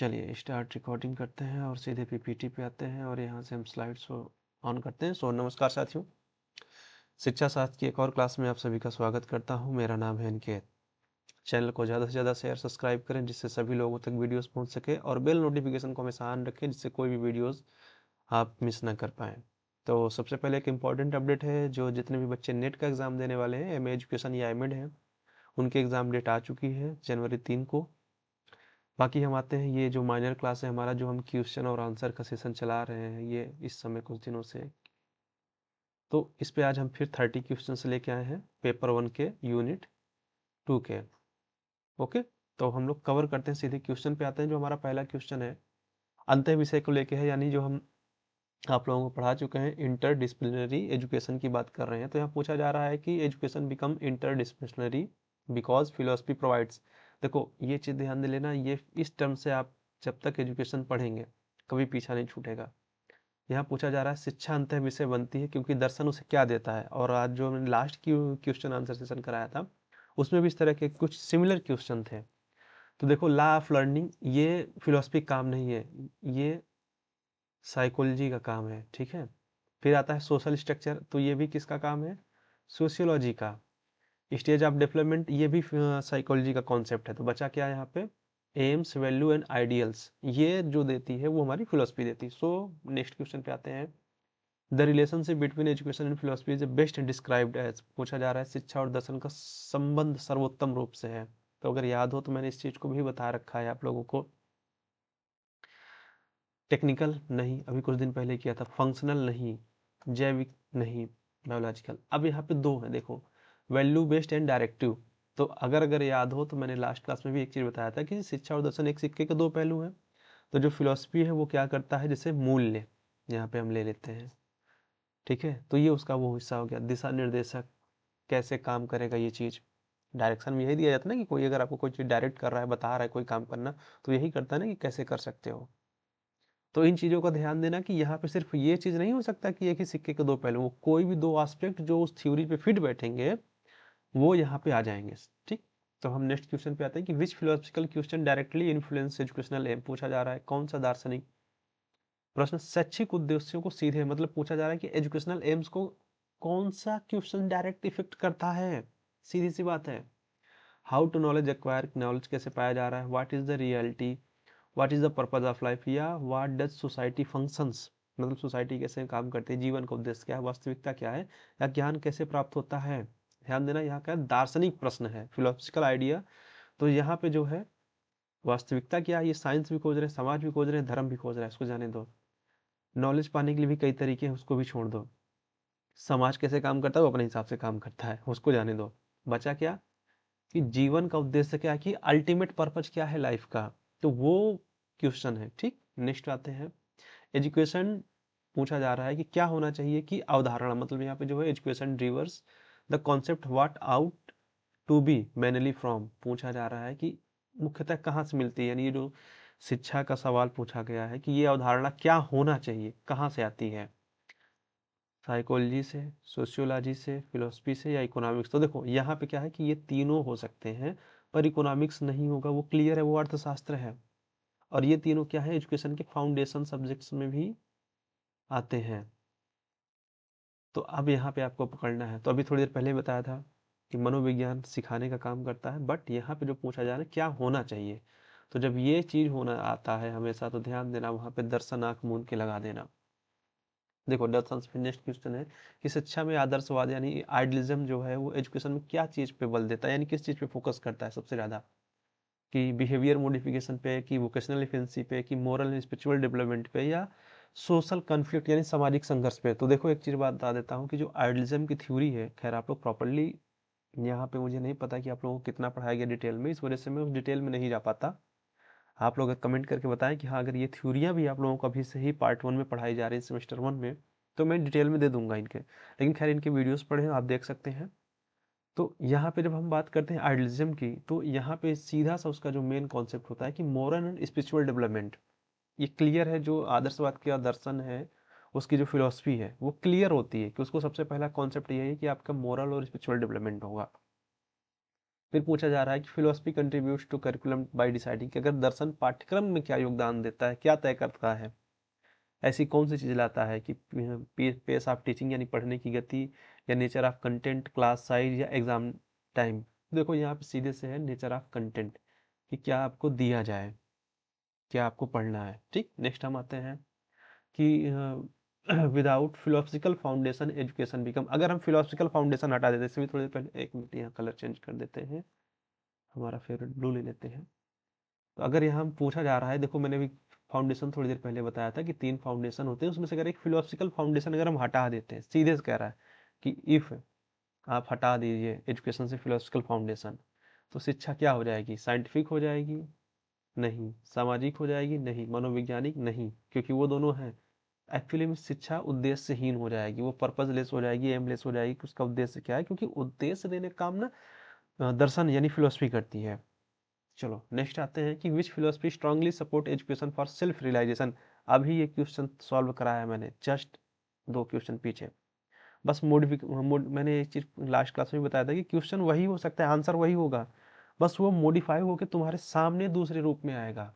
चलिए start recording करते हैं और सीधे पीपीटी पे आते हैं और यहाँ से हम स्लाइड्स को ऑन करते हैं। नमस्कार साथियों, शिक्षा शास्त्र की एक और क्लास में आप सभी का स्वागत करता हूँ। मेरा नाम है अनिकेत। चैनल को ज़्यादा से ज़्यादा शेयर सब्सक्राइब करें जिससे सभी लोगों तक वीडियोस पहुँच सके, और बेल नोटिफिकेशन को हमेशा ऑन रखें जिससे कोई भी वीडियोस आप मिस ना कर पाएँ। तो सबसे पहले एक इम्पॉर्टेंट अपडेट है, जो जितने भी बच्चे नेट का एग्ज़ाम देने वाले हैं, एम एजुकेशन या एमएड हैं, उनके एग्ज़ाम डेट आ चुकी है जनवरी 3 को। बाकी हम आते हैं, ये जो माइनर क्लास है हमारा, जो हम क्वेश्चन और आंसर का सेशन चला रहे हैं ये इस समय कुछ दिनों से, तो इस पे आज हम फिर 30 क्वेश्चन से लेके आए हैं पेपर 1 के यूनिट 2 के। ओके, तो हम लोग कवर करते हैं, सीधे क्वेश्चन पे आते हैं। जो हमारा पहला क्वेश्चन है अंतः विषय को लेके है, यानी जो हम आप लोगों को पढ़ा चुके हैं, इंटर डिसिप्लिनरी एजुकेशन की बात कर रहे हैं। तो यहाँ पूछा जा रहा है कि education become inter disciplinary because philosophy provides. देखो ये चीज़ ध्यान दे लेना, ये इस टर्म से आप जब तक एजुकेशन पढ़ेंगे कभी पीछा नहीं छूटेगा। यहाँ पूछा जा रहा है शिक्षा अंतः विषय बनती है क्योंकि दर्शन उसे क्या देता है। और आज जो मैंने लास्ट की क्वेश्चन आंसर सेशन कराया था उसमें भी इस तरह के कुछ सिमिलर क्वेश्चन थे। तो देखो, लॉ ऑफ लर्निंग ये फिलोसफी काम नहीं है, ये साइकोलॉजी का काम है, ठीक है। फिर आता है सोशल स्ट्रक्चर, तो ये भी किसका काम है, सोशियोलॉजी का। स्टेज ऑफ डेवलपमेंट ये भी साइकोलॉजी का कॉन्सेप्ट है। तो बचा क्या है यहाँ पे, एम्स वैल्यू एंड आइडियल्स, ये जो देती है वो हमारी फिलोसफी देती है। सो नेक्स्ट क्वेश्चन पे आते हैं। The relationship between education and philosophy is best described as. पूछा जा रहा है शिक्षा और दर्शन का संबंध सर्वोत्तम रूप से है। तो अगर याद हो तो मैंने इस चीज को भी बता रखा है आप लोगों को। टेक्निकल नहीं, अभी कुछ दिन पहले किया था। फंक्शनल नहीं, जैविक नहीं, बायोलॉजिकल। अब यहाँ पे दो है, देखो, वैल्यू बेस्ड एंड डायरेक्टिव। तो अगर याद हो तो मैंने लास्ट क्लास में भी एक चीज बताया था कि शिक्षा और दर्शन एक सिक्के के दो पहलू हैं। तो जो फिलोसफी है वो क्या करता है, जैसे मूल्य यहाँ पे हम ले लेते हैं, ठीक है। तो ये उसका वो हिस्सा हो गया, दिशा निर्देशक, कैसे काम करेगा ये चीज। डायरेक्शन में यही दिया जाता है ना कि कोई अगर आपको कोई चीज डायरेक्ट कर रहा है, बता रहा है कोई काम करना, तो यही करता है ना कि कैसे कर सकते हो। तो इन चीज़ों का ध्यान देना कि यहाँ पे सिर्फ ये चीज़ नहीं हो सकता कि एक ही सिक्के के दो पहलू, कोई भी दो एस्पेक्ट जो उस थ्योरी पे फिट बैठेंगे वो यहाँ पे आ जाएंगे, ठीक। तो हम नेक्स्ट क्वेश्चन पे आते हैं कि which philosophical question directly influence educational aim. पूछा जा रहा है कौन सा दार्शनिक प्रश्न शैक्षिक उद्देश्यों को सीधे, मतलब पूछा जा रहा है कि एजुकेशनल एम्स को कौन सा क्वेश्चन डायरेक्ट इफेक्ट करता है। सीधी सी बात है। How to knowledge acquire, knowledge कैसे पाया जा रहा है। What is the reality, what is the purpose of life, या व्हाट डज सोसाइटी फंक्शंस, मतलब सोसाइटी कैसे काम करती है, जीवन का उद्देश्य क्या है, वास्तविकता क्या है, या ज्ञान कैसे प्राप्त होता है। ध्यान देना, यहाँ का दार्शनिक प्रश्न है, फिलोसफिकल आइडिया। तो यहाँ पे जो है वास्तविकता क्या है, ये साइंस भी खोज रहे हैं, समाज भी खोज रहे हैं, धर्म भी खोज रहा है, उसको जाने दो। नॉलेज पाने के लिए भी कई तरीके हैं, उसको भी छोड़ दो। समाज कैसे काम करता है, वो अपने हिसाब से काम करता है, उसको जाने दो। बचा क्या, कि जीवन का उद्देश्य क्या है, कि अल्टीमेट पर्पज क्या है लाइफ का। तो वो क्वेश्चन है, ठीक। नेक्स्ट आते हैं, एजुकेशन पूछा जा रहा है कि क्या होना चाहिए, कि अवधारणा, मतलब यहाँ पे जो है education derives the concept what ought to be mainly from. पूछा जा रहा है कि मुख्यतः कहाँ से मिलती है, यानी ये जो शिक्षा का सवाल पूछा गया है कि ये अवधारणा क्या होना चाहिए, कहाँ से आती है। साइकोलॉजी से, सोशियोलॉजी से, फिलोसफी से, या इकोनॉमिक्स। तो देखो यहाँ पे क्या है कि ये तीनों हो सकते हैं, पर इकोनॉमिक्स नहीं होगा, वो क्लियर है, वो अर्थशास्त्र है। और ये तीनों क्या है, एजुकेशन के फाउंडेशन सब्जेक्ट्स में भी आते हैं। तो अब यहाँ पे आपको पकड़ना है। तो अभी थोड़ी देर पहले बताया था कि मनोविज्ञान सिखाने का काम करता है, बट यहाँ पे जो पूछा जा रहा है क्या होना चाहिए। तो जब ये चीज होना आता है हमेशा, तो ध्यान देना वहाँ पे दर्शन आंख मूंद के लगा देना। देखो दर्शन से नेक्स्ट क्वेश्चन है कि शिक्षा में आदर्शवाद यानी आइडियलिज्म जो है वो एजुकेशन में क्या चीज पे बल देता है, यानी किस चीज पे फोकस करता है सबसे ज्यादा, कि बिहेवियर मॉडिफिकेशन पे, कि वोकेशनल एफिशिएंसी पे, कि मोरल एंड स्पिरिचुअल डेवलपमेंट पे, या सोशल कॉन्फ्लिक्ट यानी सामाजिक संघर्ष पे। तो देखो एक चीज बात बता देता हूँ कि जो आइडियलिज्म की थ्योरी है, खैर आप लोग प्रॉपरली, यहाँ पे मुझे नहीं पता कि आप लोगों को कितना पढ़ाया गया डिटेल में, इस वजह से मैं उस डिटेल में नहीं जा पाता। आप लोग कमेंट करके बताएं कि हाँ अगर ये थ्योरियाँ भी आप लोगों को अभी से ही पार्ट 1 में पढ़ाई जा रही है, सेमेस्टर 1 में, तो मैं डिटेल में दे दूंगा इनके, लेकिन खैर इनके वीडियोस पढ़े आप देख सकते हैं। तो यहाँ पे जब हम बात करते हैं आइडियलिज्म की, तो यहाँ पे सीधा सा उसका जो मेन कॉन्सेप्ट होता है कि मोरल एंड स्पिरिचुअल डेवलपमेंट। ये क्लियर है, जो आदर्शवाद का दर्शन है, उसकी जो फिलॉसफी है वो क्लियर होती है कि उसको सबसे पहला कॉन्सेप्ट ये है कि आपका मोरल और स्पिरिचुअल डेवलपमेंट होगा। फिर पूछा जा रहा है कि philosophy contributes to curriculum by deciding, कि अगर दर्शन पाठ्यक्रम में क्या योगदान देता है, क्या तय करता है, ऐसी कौन सी चीज़ लाता है कि पेस ऑफ टीचिंग यानी पढ़ने की गति, या nature of content, class size, या एग्जाम टाइम। देखो यहाँ पे सीधे से है नेचर ऑफ कंटेंट, कि क्या आपको दिया जाए, क्या आपको पढ़ना है। ठीक, नेक्स्ट हम आते हैं कि without philosophical foundation education become, अगर हम फिलोसफिकल फाउंडेशन हटा देते, इससे भी थोड़ी देर पहले, एक मिनट यहाँ कलर चेंज कर देते हैं, हमारा फेवरेट ब्लू ले लेते हैं। तो अगर यहाँ पूछा जा रहा है, देखो मैंने भी फाउंडेशन थोड़ी देर पहले बताया था कि 3 फाउंडेशन होते हैं, उसमें से अगर एक फिलोसफिकल फाउंडेशन अगर हम हटा देते हैं, सीधे से कह रहा है कि इफ आप हटा दीजिए एजुकेशन से फिलोसफिकल फाउंडेशन, तो शिक्षा क्या हो जाएगी, साइंटिफिक हो जाएगी नहीं, सामाजिक हो जाएगी नहीं, मनोवैज्ञानिक नहीं, क्योंकि वो दोनों हैं। एक्चुअली में शिक्षा उद्देश्यहीन हो जाएगी, वो पर्पजलेस हो जाएगी, एमलेस हो जाएगी कि उसका उद्देश्य क्या है, क्योंकि उद्देश्य देने का काम ना दर्शन यानी फिलोसफी करती है। चलो नेक्स्ट आते हैं कि which philosophy strongly support education for self realisation. अभी ये क्वेश्चन सॉल्व कराया मैंने, जस्ट 2 क्वेश्चन पीछे। बस मैंने एक चीज लास्ट क्लास में बताया था कि क्वेश्चन वही हो सकता है, आंसर वही होगा, बस वो मॉडिफाई होकर तुम्हारे सामने दूसरे रूप में आएगा।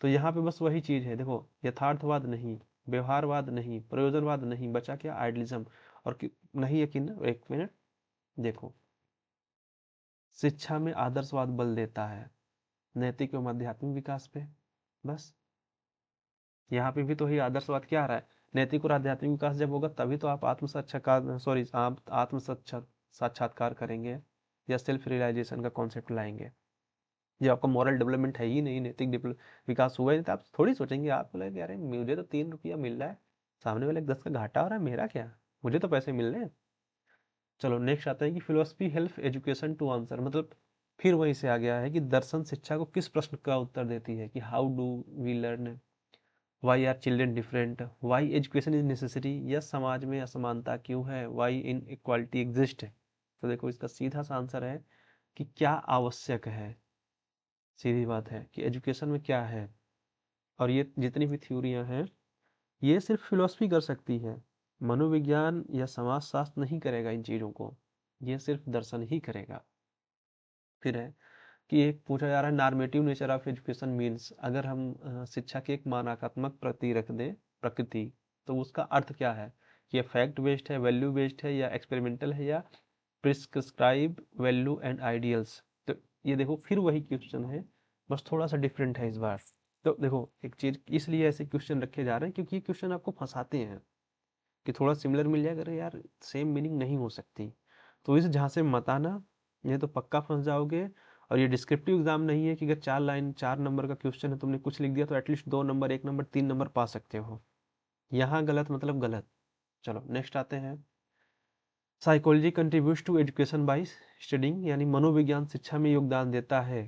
तो यहाँ पे बस वही चीज है, देखो यथार्थवाद नहीं, व्यवहारवाद नहीं, प्रयोजनवाद नहीं, बचा क्या, आइडियलिज्म। और नहीं यकीन, एक मिनट देखो, शिक्षा में आदर्शवाद बल देता है नैतिक एवं आध्यात्मिक विकास पे, बस यहाँ पे भी तो ही आदर्शवाद क्या आ रहा है, नैतिक और आध्यात्मिक विकास जब होगा तभी तो आप आप आत्म साक्षात्कार करेंगे, या सेल्फ रियलाइजेशन का कॉन्सेप्ट लाएंगे। जब आपका मॉरल डेवलपमेंट है ही नहीं, नैतिक विकास हुआ ही नहीं, तो आप थोड़ी सोचेंगे, आपको लगेगा अरे मुझे तो 3 रुपया मिल रहा है, सामने वाले 10 का घाटा हो रहा है, मेरा क्या, मुझे तो पैसे मिल रहे हैं। चलो नेक्स्ट आता है कि philosophy help education to answer, मतलब फिर वहीं से आ गया है कि दर्शन शिक्षा को किस प्रश्न का उत्तर देती है, कि how do we learn, why are children different, why education is necessary, या समाज में असमानता क्यों है, वाई इन इक्वालिटी एग्जिस्ट। तो देखो इसका सीधा सा आंसर है कि क्या आवश्यक है, सीधी बात है कि एजुकेशन में क्या है। और ये जितनी भी थ्योरियां हैं, ये सिर्फ फिलोसफी कर सकती है, मनोविज्ञान या समाजशास्त्र नहीं करेगा इन चीज़ों को, ये सिर्फ दर्शन ही करेगा। फिर है कि एक पूछा जा रहा है normative nature of education means, अगर हम शिक्षा की एक मानकात्मक प्रति रख दें, प्रकृति, तो उसका अर्थ क्या है, कि ये फैक्ट बेस्ड है, वैल्यू बेस्ड है, या एक्सपेरिमेंटल है, या प्रिस्क्राइब वैल्यू एंड आइडियल्स। तो ये देखो फिर वही क्वेश्चन है, बस थोड़ा सा डिफरेंट है इस बार। तो देखो एक चीज इसलिए ऐसे क्वेश्चन रखे जा रहे हैं क्योंकि ये क्वेश्चन आपको फंसाते हैं, कि थोड़ा सिमिलर मिल जाएगा, अरे यार सेम मीनिंग नहीं हो सकती, तो इस झांसे में मत आना, ये तो पक्का फंस जाओगे। और ये डिस्क्रिप्टिव एग्जाम नहीं है कि अगर 4 लाइन 4 नंबर का क्वेश्चन है, तुमने कुछ लिख दिया तो एटलीस्ट 2 नंबर, 1 नंबर, 3 नंबर पा सकते हो, यहाँ गलत मतलब गलत। चलो नेक्स्ट आते हैं, psychology contributes to education by studying, यानी मनोविज्ञान शिक्षा में योगदान देता है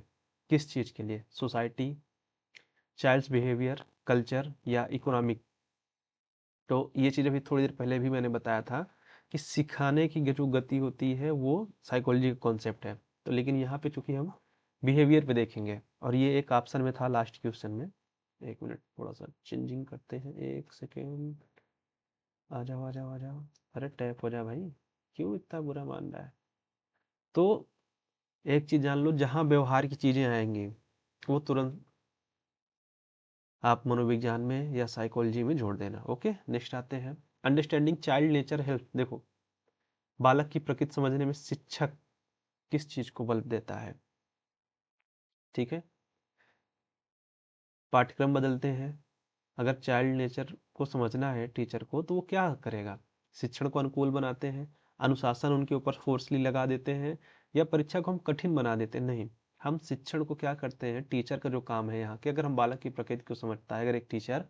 किस चीज के लिए, सोसाइटी, चाइल्ड्स बिहेवियर, कल्चर, या इकोनॉमिक। तो ये चीज़ अभी थोड़ी देर पहले भी मैंने बताया था कि सिखाने की जो गति होती है वो साइकोलॉजी का कॉन्सेप्ट है। तो लेकिन यहाँ पे चूंकि हम बिहेवियर पे देखेंगे, और ये एक ऑप्शन में था लास्ट क्वेश्चन में। एक मिनट थोड़ा सा चेंजिंग करते हैं, एक सेकेंड, आ जाओ आ जाओ आ जाओ, अरे टैप हो जा भाई, क्यों इतना बुरा मान रहा है। तो एक चीज जान लो, जहाँ व्यवहार की चीजें आएंगी वो तुरंत आप मनोविज्ञान में या साइकोलॉजी में जोड़ देना। ओके नेक्स्ट आते हैं, अंडरस्टैंडिंग चाइल्ड नेचर हेल्प। देखो बालक की प्रकृति समझने में शिक्षक किस चीज को बल देता है, ठीक है, पाठ्यक्रम बदलते हैं। अगर चाइल्ड नेचर को समझना है टीचर को, तो वो क्या करेगा, शिक्षण को अनुकूल बनाते हैं, अनुशासन उनके ऊपर फोर्सली लगा देते हैं, या परीक्षा को हम कठिन बना देते हैं, नहीं, हम शिक्षण को क्या करते हैं, टीचर का जो काम है यहाँ के, अगर हम बालक की प्रकृति को समझता है अगर एक टीचर,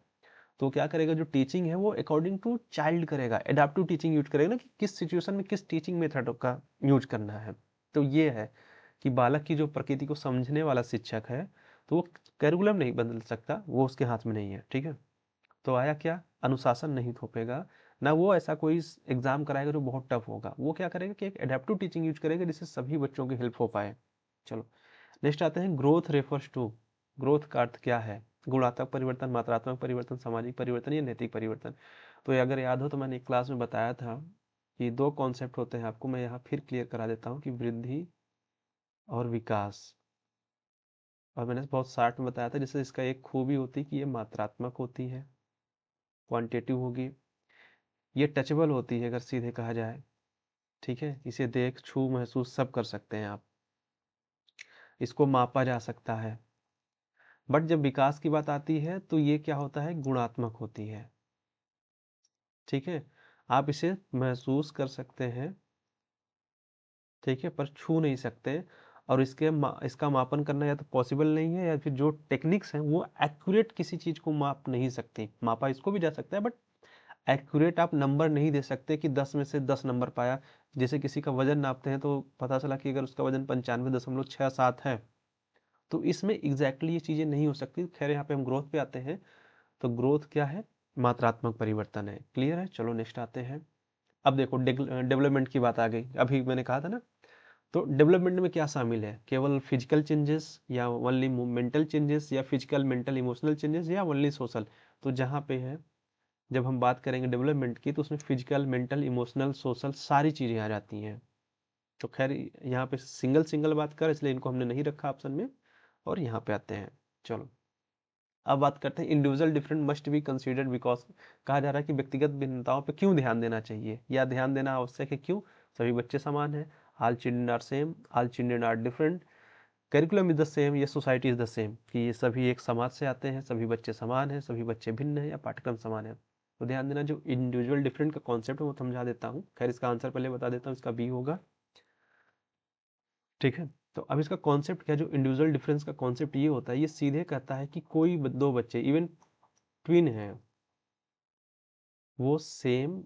तो क्या करेगा, जो टीचिंग है वो अकॉर्डिंग टू चाइल्ड करेगा, एडाप्टिव टीचिंग यूज करेगा ना, कि किस सिचुएशन में किस टीचिंग मेथड का यूज करना है। तो ये है कि बालक की जो प्रकृति को समझने वाला शिक्षक है, तो वो करिकुलम नहीं बदल सकता, वो उसके हाथ में नहीं है, ठीक है। तो आया क्या, अनुशासन नहीं थोपेगा, ना वो ऐसा कोई एग्जाम कराएगा जो बहुत टफ होगा, वो क्या करेगा कि एक एडेप्टिव टीचिंग यूज करेगा जिससे सभी बच्चों की हेल्प हो पाए। चलो नेक्स्ट आते हैं, ग्रोथ रेफर्स टू, ग्रोथ का अर्थ क्या है, गुणात्मक परिवर्तन, मात्रात्मक परिवर्तन, सामाजिक परिवर्तन, या नैतिक परिवर्तन। तो ये अगर याद हो तो मैंने एक क्लास में बताया था कि 2 कॉन्सेप्ट होते हैं, आपको मैं यहाँ फिर क्लियर करा देता हूँ कि वृद्धि और विकास। और मैंने बहुत शार्ट में बताया था, जैसे इसका एक खूबी होती है कि ये मात्रात्मक होती है, क्वांटिटेटिव होगी, ये टचेबल होती है अगर सीधे कहा जाए, ठीक है, इसे देख छू महसूस सब कर सकते हैं आप, इसको मापा जा सकता है। बट जब विकास की बात आती है तो ये क्या होता है, गुणात्मक होती है, ठीक है, आप इसे महसूस कर सकते हैं, ठीक है, पर छू नहीं सकते। और इसका मापन करना या तो पॉसिबल नहीं है, या फिर जो टेक्निक्स हैं वो एक्यूरेट किसी चीज को माप नहीं सकती। मापा इसको भी जा सकता है, बट एक्यूरेट आप नंबर नहीं दे सकते कि 10 में से 10 नंबर पाया। जैसे किसी का वजन नापते हैं तो पता चला कि अगर उसका वजन 95.67 है, तो इसमें एग्जैक्टली ये चीजें नहीं हो सकती। खैर यहाँ पे हम ग्रोथ पे आते हैं, तो ग्रोथ क्या है, मात्रात्मक परिवर्तन है। क्लियर है, चलो नेक्स्ट आते हैं। अब देखो डेवलपमेंट की बात आ गई, अभी मैंने कहा था ना, तो डेवलपमेंट में क्या शामिल है, केवल फिजिकल चेंजेस या ओनली मेंटल चेंजेस, या फिजिकल मेंटल इमोशनल चेंजेस, या ओनली सोशल। तो जहाँ पे है, जब हम बात करेंगे डेवलपमेंट की, तो उसमें फिजिकल मेंटल इमोशनल सोशल सारी चीज़ें आ जाती हैं। तो खैर यहाँ पे सिंगल सिंगल बात कर, इसलिए इनको हमने नहीं रखा ऑप्शन में। और यहाँ पे आते हैं, चलो अब बात करते हैं, individual different must be considered because. कहा जा रहा है कि व्यक्तिगत भिन्नताओं पे क्यों ध्यान देना चाहिए, या ध्यान देना आवश्यक है, क्यों, सभी बच्चे समान हैं, all children are same, all children are different, curriculum is the same, ये सोसाइटी इज द सेम, कि ये सभी एक समाज से आते हैं, सभी बच्चे समान हैं, सभी बच्चे भिन्न हैं, या पाठ्यक्रम समान है। तो ध्यान देना, जो इंडिविजुअल डिफरेंट का कॉन्सेप्ट है वो समझा देता हूँ। खैर इसका आंसर पहले बता देता हूँ, इसका बी होगा, ठीक है। तो अब इसका कॉन्सेप्ट क्या, जो इंडिविजुअल डिफरेंस का कॉन्सेप्ट ये होता है, ये सीधे कहता है कि कोई दो बच्चे इवन ट्विन हैं, वो सेम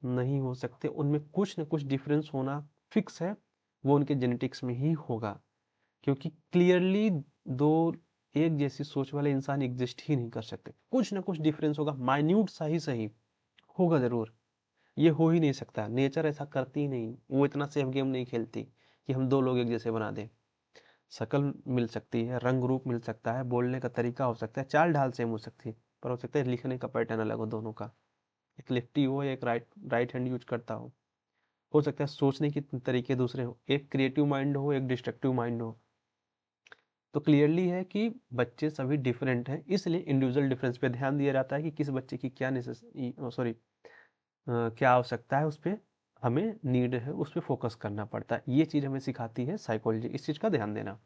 नहीं हो सकते, उनमें कुछ ना कुछ डिफरेंस होना फिक्स है, वो उनके जेनेटिक्स में ही होगा। क्योंकि क्लियरली दो एक जैसी सोच वाले इंसान एग्जिस्ट ही नहीं कर सकते, कुछ ना कुछ डिफरेंस होगा, माइन्यूट सा ही सही होगा जरूर। ये हो ही नहीं सकता, नेचर ऐसा करती ही नहीं, वो इतना सेफ गेम नहीं खेलती कि हम दो लोग एक जैसे बना दें। शक्ल मिल सकती है, रंग रूप मिल सकता है, बोलने का तरीका हो सकता है, चाल ढाल सेम हो सकती है, पर हो सकता है लिखने का पैटर्न अलग हो दोनों का, एक लेफ्टी हो, एक राइट हैंड यूज करता हो सकता है सोचने के तरीके दूसरे हो, एक क्रिएटिव माइंड हो, एक डिस्ट्रक्टिव माइंड हो। तो क्लियरली है कि बच्चे सभी डिफरेंट हैं, इसलिए इंडिविजुअल डिफरेंस पे ध्यान दिया जाता है कि किस बच्चे की क्या क्या आवश्यकता है, उस पर हमें नीड है, उस पर फोकस करना पड़ता है। ये चीज़ हमें सिखाती है साइकोलॉजी, इस चीज़ का ध्यान देना।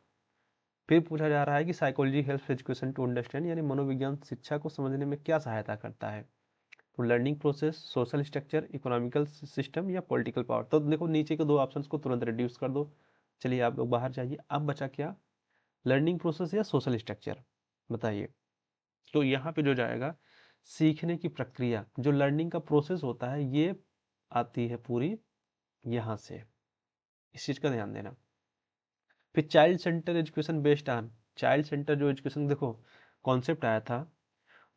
फिर पूछा जा रहा है कि psychology helps education to understand, यानी मनोविज्ञान शिक्षा को समझने में क्या सहायता करता है। तो learning process, social structure, economical system, या पॉलिटिकल पावर। तो देखो नीचे के दो ऑप्शंस को तुरंत रिड्यूस कर दो। चलिए आप लोग बाहर जाइए, अब बचा क्या, लर्निंग प्रोसेस या सोशल स्ट्रक्चर, बताइए। तो यहाँ पे जो जाएगा, सीखने की प्रक्रिया, जो लर्निंग का प्रोसेस होता है, ये आती है पूरी यहाँ से, इस चीज़ का ध्यान देना। फिर child centre education based on, child centre जो एजुकेशन, देखो कॉन्सेप्ट आया था,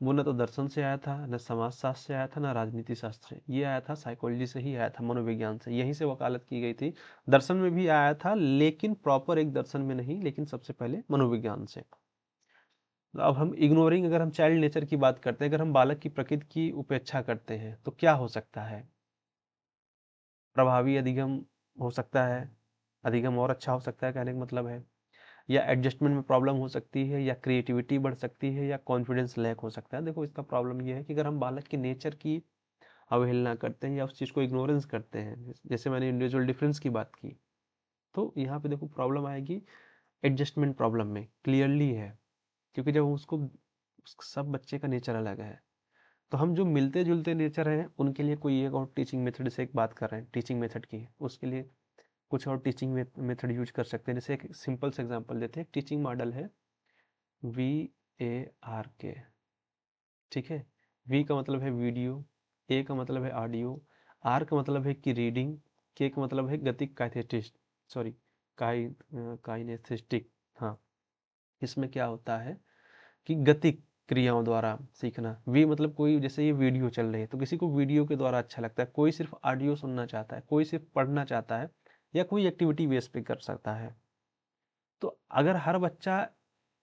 वो ना तो दर्शन से आया था, ना समाज शास्त्र से आया था, ना राजनीति शास्त्र से, ये आया था साइकोलॉजी से ही आया था, मनोविज्ञान से, यहीं से वकालत की गई थी। दर्शन में भी आया था, लेकिन प्रॉपर एक दर्शन में नहीं, लेकिन सबसे पहले मनोविज्ञान से। तो अब हम इग्नोरिंग, अगर हम चाइल्ड नेचर की बात करते हैं, अगर हम बालक की प्रकृति की उपेक्षा करते हैं, तो क्या हो सकता है, प्रभावी अधिगम हो सकता है, अधिगम और अच्छा हो सकता है, कहने का मतलब है, या एडजस्टमेंट में प्रॉब्लम हो सकती है, या क्रिएटिविटी बढ़ सकती है, या कॉन्फिडेंस लैक हो सकता है। देखो इसका प्रॉब्लम ये है कि अगर हम बालक के नेचर की अवहेलना करते हैं, या उस चीज़ को इग्नोरेंस करते हैं, जैसे मैंने इंडिविजुअल डिफरेंस की बात की, तो यहाँ पे देखो प्रॉब्लम आएगी एडजस्टमेंट प्रॉब्लम में, क्लियरली है। क्योंकि जब उसको, सब बच्चे का नेचर अलग है, तो हम जो मिलते जुलते नेचर हैं उनके लिए कोई एक और टीचिंग मेथड से एक बात कर रहे हैं, टीचिंग मेथड की, उसके लिए कुछ और टीचिंग मेथड यूज कर सकते हैं। जैसे एक सिंपल से एग्जांपल देते हैं, टीचिंग मॉडल है VARK, ठीक है। वी का मतलब है वीडियो, ए का मतलब है ऑडियो, आर का मतलब है कि रीडिंग, के का मतलब है गतिक काइनेथिस्ट, सॉरी काइनेथिस्टिक। हाँ, इसमें क्या होता है कि गतिक क्रियाओं द्वारा सीखना। वी मतलब कोई, जैसे ये वीडियो चल रही है तो किसी को वीडियो के द्वारा अच्छा लगता है, कोई सिर्फ ऑडियो सुनना चाहता है, कोई सिर्फ पढ़ना चाहता है, या कोई एक्टिविटी बेस पे कर सकता है। तो अगर हर बच्चा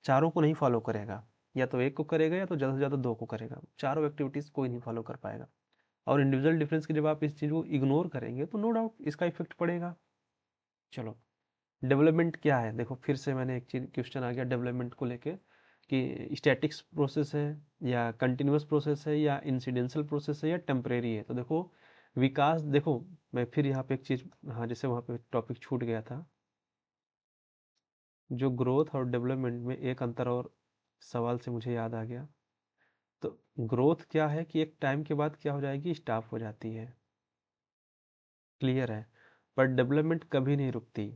चारों को नहीं फॉलो करेगा, या तो एक को करेगा, या तो ज़्यादा से ज़्यादा दो को करेगा, चारों एक्टिविटीज़ कोई नहीं फॉलो कर पाएगा। और इंडिविजुअल डिफरेंस की जब आप इस चीज़ को इग्नोर करेंगे, तो नो डाउट इसका इफेक्ट पड़ेगा। चलो डेवलपमेंट क्या है, देखो फिर से मैंने एक चीज क्वेश्चन आ गया डेवलपमेंट को लेके कि स्टैटिक्स प्रोसेस है या कंटिन्यूअस प्रोसेस है या इंसिडेंशियल प्रोसेस है या टेम्परेरी है। तो देखो विकास, देखो मैं फिर यहाँ पे एक चीज, हाँ जैसे वहाँ पे टॉपिक छूट गया था, जो ग्रोथ और डेवलपमेंट में एक अंतर और सवाल से मुझे याद आ गया। तो ग्रोथ क्या है कि एक टाइम के बाद क्या हो जाएगी, स्टॉप हो जाती है, क्लियर है। पर डेवलपमेंट कभी नहीं रुकती,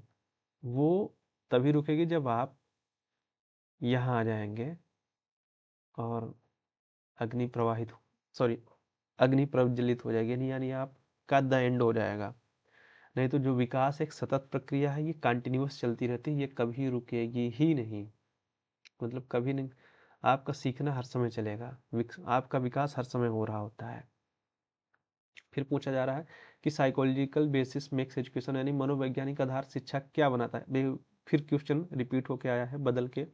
वो तभी रुकेगी जब आप यहाँ आ जाएंगे और अग्नि प्रवाहित, सॉरी अग्नि प्रज्वलित हो जाएगी, यानी आपका द एंड हो जाएगा। नहीं तो जो विकास एक सतत प्रक्रिया है, ये कंटिन्यूअस चलती रहती है, ये कभी रुकेगी ही नहीं, मतलब कभी नहीं। आपका सीखना हर समय चलेगा, आपका विकास हर समय हो रहा होता है। फिर पूछा जा रहा है कि साइकोलॉजिकल बेसिस मेक्स एजुकेशन, यानी मनोवैज्ञानिक आधार शिक्षा क्या बनाता है। फिर क्वेश्चन रिपीट होके आया है बदल के।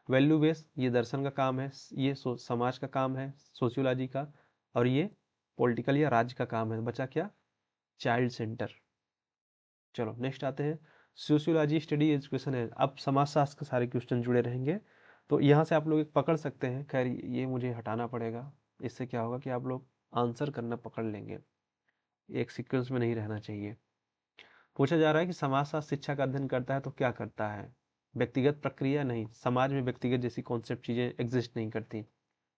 वैल्यू बेस ये दर्शन का काम है, ये समाज का काम है सोशियोलॉजी का, और ये पॉलिटिकल या राज्य का काम है। बचा क्या, चाइल्ड सेंटर। चलो नेक्स्ट आते हैं, सोशियोलॉजी स्टडी एजुकेशन है। अब समाजशास्त्र के सारे क्वेश्चन जुड़े रहेंगे, तो यहाँ से आप लोग एक पकड़ सकते हैं, खैर ये मुझे हटाना पड़ेगा, इससे क्या होगा कि आप लोग आंसर करना पकड़ लेंगे, एक सीक्वेंस में नहीं रहना चाहिए। पूछा जा रहा है कि समाजशास्त्र शिक्षा का अध्ययन करता है तो क्या करता है। व्यक्तिगत प्रक्रिया नहीं, समाज में व्यक्तिगत जैसी कॉन्सेप्ट चीजें एग्जिस्ट नहीं करती।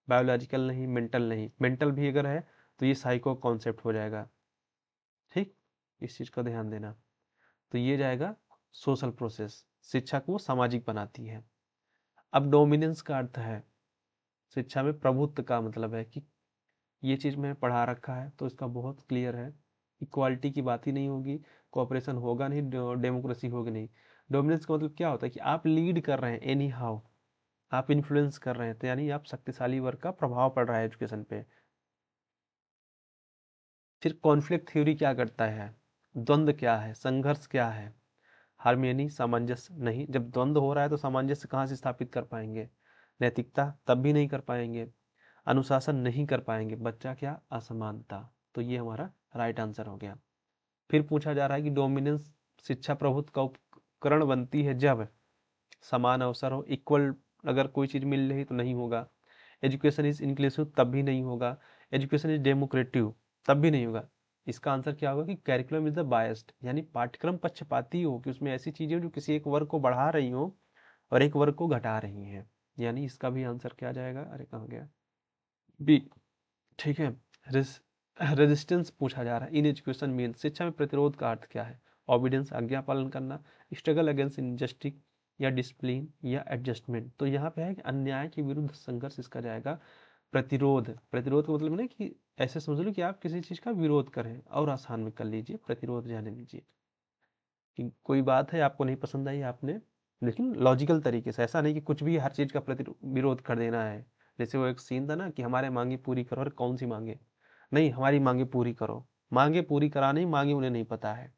बायोलॉजिकल नहीं, मेंटल नहीं, मेंटल भी अगर है तो ये साइको कॉन्सेप्ट हो जाएगा, ठीक, इस चीज का ध्यान देना। तो ये जाएगा सोशल प्रोसेस, शिक्षा को सामाजिक बनाती है। अब डोमिनेंस का अर्थ है, शिक्षा में प्रभुत्व का मतलब है कि ये चीज में पढ़ा रखा है तो इसका बहुत क्लियर है, इक्वालिटी की बात ही नहीं होगी, कोऑपरेशन होगा नहीं, डेमोक्रेसी होगी नहीं। डोमिनेंस का मतलब क्या होता है कि आप लीड कर रहे हैं एनी हाउ, आप इन्फ्लुएंस कर रहे हैं, तो यानी आप शक्तिशाली वर्ग का प्रभाव पड़ रहा है एजुकेशन पे। फिर कॉन्फ्लिक्ट थ्योरी क्या करता है, द्वंद्व क्या है, संघर्ष क्या है, हार्मनी सामंजस्य नहीं, जब द्वंद्व हो रहा है तो सामंजस्य कहाँ से स्थापित कर पाएंगे, नैतिकता तब भी नहीं कर पाएंगे, अनुशासन नहीं कर पाएंगे, बच्चा क्या, असमानता। तो ये हमारा राइट आंसर हो गया। फिर पूछा जा रहा है कि डोमिनेंस शिक्षा प्रभुत्व का उपकरण बनती है जब समान अवसर हो, इक्वल, अगर कोई चीज मिल रही तो नहीं होगा। एजुकेशन इज इंक्लूसिव तब भी नहीं होगा। एजुकेशन इज डेमोक्रेटिव तब भी नहीं होगा। इसका आंसर क्या होगा कि कैरिकुलम इज द बायस्ड, यानी पाठ्यक्रम पक्षपाती हो, कि उसमें ऐसी चीजें हो जो किसी एक वर्ग को बढ़ा रही हो और एक वर्ग को घटा रही हैं, यानी इसका भी आंसर क्या जाएगा, अरे कहाँ गया, बी, ठीक है। रेजिस्टेंस पूछा जा रहा है इन एजुकेशन मीन, शिक्षा में प्रतिरोध का अर्थ क्या है, ऑबिडेंस आज्ञा पालन करना, स्ट्रगल अगेंस्ट इनजस्टिस या डिसिप्लिन या एडजस्टमेंट। तो यहाँ पे है कि अन्याय के विरुद्ध संघर्ष, इसका जाएगा प्रतिरोध। प्रतिरोध का मतलब नहीं कि ऐसे समझ लो कि आप किसी चीज का विरोध करें, और आसान में कर लीजिए, प्रतिरोध जाने दीजिए कि कोई बात है आपको नहीं पसंद आई आपने, लेकिन लॉजिकल तरीके से, ऐसा नहीं कि कुछ भी हर चीज का विरोध कर देना है। जैसे वो एक सीन था ना कि हमारे मांगे पूरी करो, और कौन सी मांगे, नहीं हमारी मांगे पूरी करो, मांगे पूरी करानी, मांगे उन्हें नहीं पता है,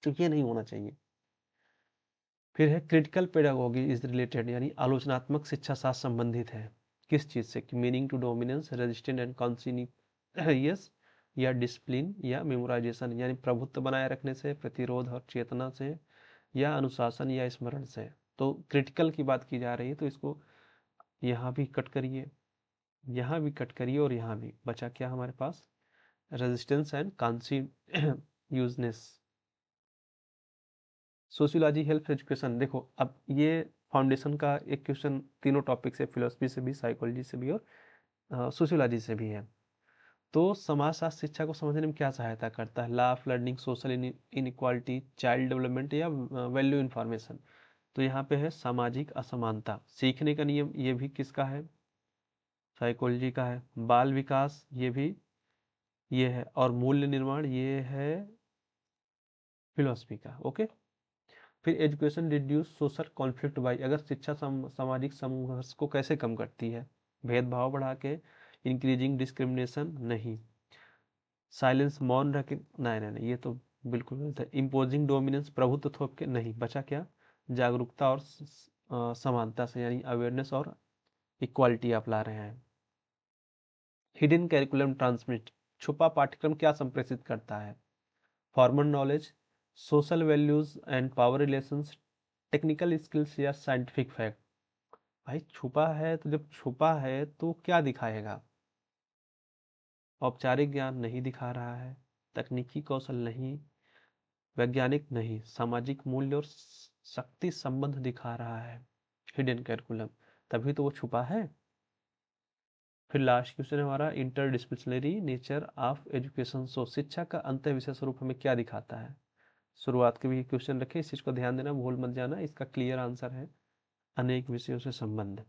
तो ये नहीं होना चाहिए। फिर है क्रिटिकल पेडागोगी इज रिलेटेड, यानी आलोचनात्मक शिक्षा साथ संबंधित है किस चीज से, कि meaning to dominance, resistant and conscious या डिसिप्लिन या मेमोराइजेशन, यानी प्रभुत्व बनाए रखने से, प्रतिरोध और चेतना से, या अनुशासन या स्मरण से। तो क्रिटिकल की बात की जा रही है, तो इसको यहाँ भी कट करिए, यहाँ भी कट करिए, और यहाँ भी बचा क्या हमारे पास, resistance and consciousness. Sociology help education, देखो अब ये फाउंडेशन का एक क्वेश्चन तीनों टॉपिक से, फिलोसफी से भी, साइकोलॉजी से भी और सोशियोलॉजी से भी है। तो समाजशास्त्र शिक्षा को समझने में क्या सहायता करता है, ला of learning, social inequality, child development या वैल्यू इन्फॉर्मेशन। तो यहाँ पे है सामाजिक असमानता, सीखने का नियम ये भी किसका है, साइकोलॉजी का है, बाल विकास ये भी ये है, और मूल्य निर्माण ये है फिलोसफी का। ओके। फिर education reduce social conflict by, अगर शिक्षा सामाजिक संघर्ष को कैसे कम करती है, भेदभाव बढ़ा के, इंक्रीजिंग डिस्क्रिमिनेशन नहीं, साइलेंस मौन रख के, नहीं नहीं नहीं, ये तो बिल्कुल गलत है, इम्पोजिंग डोमिनेंस प्रभुत्व थोप के नहीं, बचा क्या, जागरूकता और समानता से, यानी अवेयरनेस और इक्वालिटी आप ला रहे हैं। हिडन कैरिकुलम ट्रांसमिट, छुपा पाठ्यक्रम क्या संप्रेषित करता है, formal knowledge, social values and power relations, technical skills या साइंटिफिक फैक्ट। भाई छुपा है तो जब छुपा है तो क्या दिखाएगा? औपचारिक ज्ञान नहीं दिखा रहा है, तकनीकी कौशल नहीं, वैज्ञानिक नहीं, सामाजिक मूल्य और शक्ति संबंध दिखा रहा है, हिडन कैरिकुलम, तभी तो वो छुपा है। फिर लास्ट क्वेश्चन है हमारा, इंटरडिसिप्लिनरी नेचर ऑफ एजुकेशन। सो शिक्षा का अंत विषय स्वरूप हमें क्या दिखाता है? शुरुआत के भी क्वेश्चन रखे, इस चीज को ध्यान देना, भूल मत जाना। इसका क्लियर आंसर है अनेक विषयों से संबंध,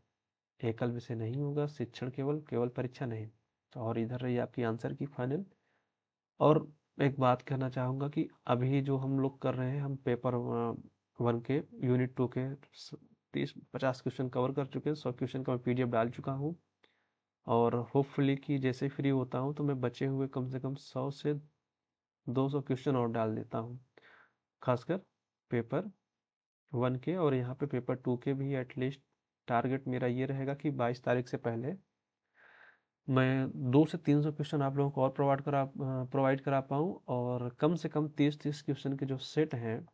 एकल विषय नहीं होगा, शिक्षण केवल केवल परीक्षा नहीं। तो और इधर रही आपकी आंसर की फाइनल। और एक बात कहना चाहूँगा कि अभी जो हम लोग कर रहे हैं, हम पेपर 1 के यूनिट 2 के 30-50 क्वेश्चन कवर कर चुके हैं। 100 क्वेश्चन का मैं PDF डाल चुका हूँ, और होपफुली कि जैसे फ्री होता हूँ तो मैं बचे हुए कम से कम 100 से 200 क्वेश्चन और डाल देता हूँ, खासकर पेपर 1 के। और यहाँ पे पेपर 2 के भी एटलीस्ट टारगेट मेरा ये रहेगा कि 22 तारीख से पहले मैं 200 से 300 क्वेश्चन आप लोगों को और प्रोवाइड करा पाऊँ, और कम से कम 30-30 क्वेश्चन के जो सेट हैं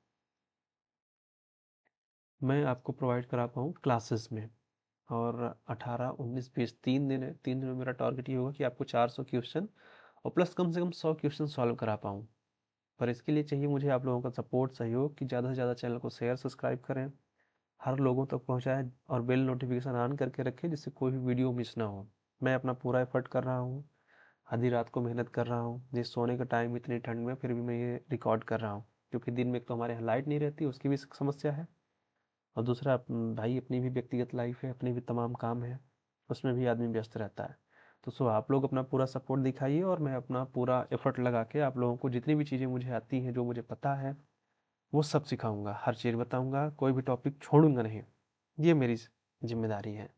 मैं आपको प्रोवाइड करा पाऊँ क्लासेस में। और 18, 19, 20 3 दिन है, 3 दिन में मेरा टारगेट ये होगा कि आपको 400 क्वेश्चन और प्लस कम से कम 100 क्वेश्चन सॉल्व करा पाऊँ। पर इसके लिए चाहिए मुझे आप लोगों का सपोर्ट, सहयोग, कि ज़्यादा से ज़्यादा चैनल को शेयर सब्सक्राइब करें, हर लोगों तक पहुँचाएं, और बेल नोटिफिकेशन ऑन करके रखें जिससे कोई भी वीडियो मिस ना हो। मैं अपना पूरा एफर्ट कर रहा हूँ, आधी रात को मेहनत कर रहा हूँ, जिस सोने का टाइम इतनी ठंड में, फिर भी मैं ये रिकॉर्ड कर रहा हूँ, क्योंकि दिन में एक तो हमारे यहाँ लाइट नहीं रहती, उसकी भी समस्या है, और दूसरा भाई अपनी भी व्यक्तिगत लाइफ है, अपने भी तमाम काम है, उसमें भी आदमी व्यस्त रहता है। तो सो आप लोग अपना पूरा सपोर्ट दिखाइए, और मैं अपना पूरा एफर्ट लगा के आप लोगों को जितनी भी चीज़ें मुझे आती हैं, जो मुझे पता है, वो सब सिखाऊंगा, हर चीज़ बताऊंगा, कोई भी टॉपिक छोड़ूंगा नहीं। ये मेरी जिम्मेदारी है।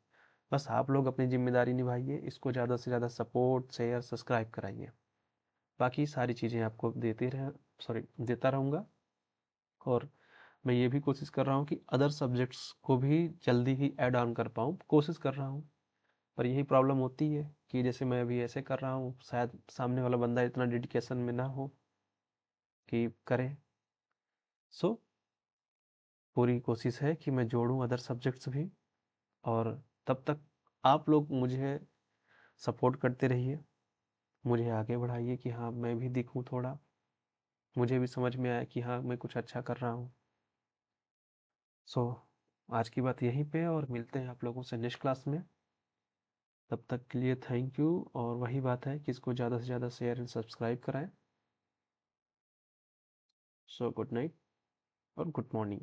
बस आप लोग अपनी जिम्मेदारी निभाइए, इसको ज़्यादा से ज़्यादा सपोर्ट, शेयर, सब्सक्राइब कराइए। बाकी सारी चीज़ें आपको देता रहूँगा। और मैं ये भी कोशिश कर रहा हूँ कि अदर सब्जेक्ट्स को भी जल्दी ही ऐड ऑन कर पाऊँ, कोशिश कर रहा हूँ। पर यही प्रॉब्लम होती है कि जैसे मैं अभी ऐसे कर रहा हूँ, शायद सामने वाला बंदा इतना डेडिकेशन में ना हो कि करे। सो पूरी कोशिश है कि मैं जोड़ूँ अदर सब्जेक्ट्स भी, और तब तक आप लोग मुझे सपोर्ट करते रहिए, मुझे आगे बढ़ाइए कि हाँ मैं भी दिखूँ थोड़ा, मुझे भी समझ में आया कि हाँ मैं कुछ अच्छा कर रहा हूँ। सो आज की बात यहीं पे, और मिलते हैं आप लोगों से नेक्स्ट क्लास में। तब तक के लिए थैंक यू, और वही बात है कि इसको ज़्यादा से ज़्यादा शेयर एंड सब्सक्राइब कराएं। सो गुड नाइट और गुड मॉर्निंग।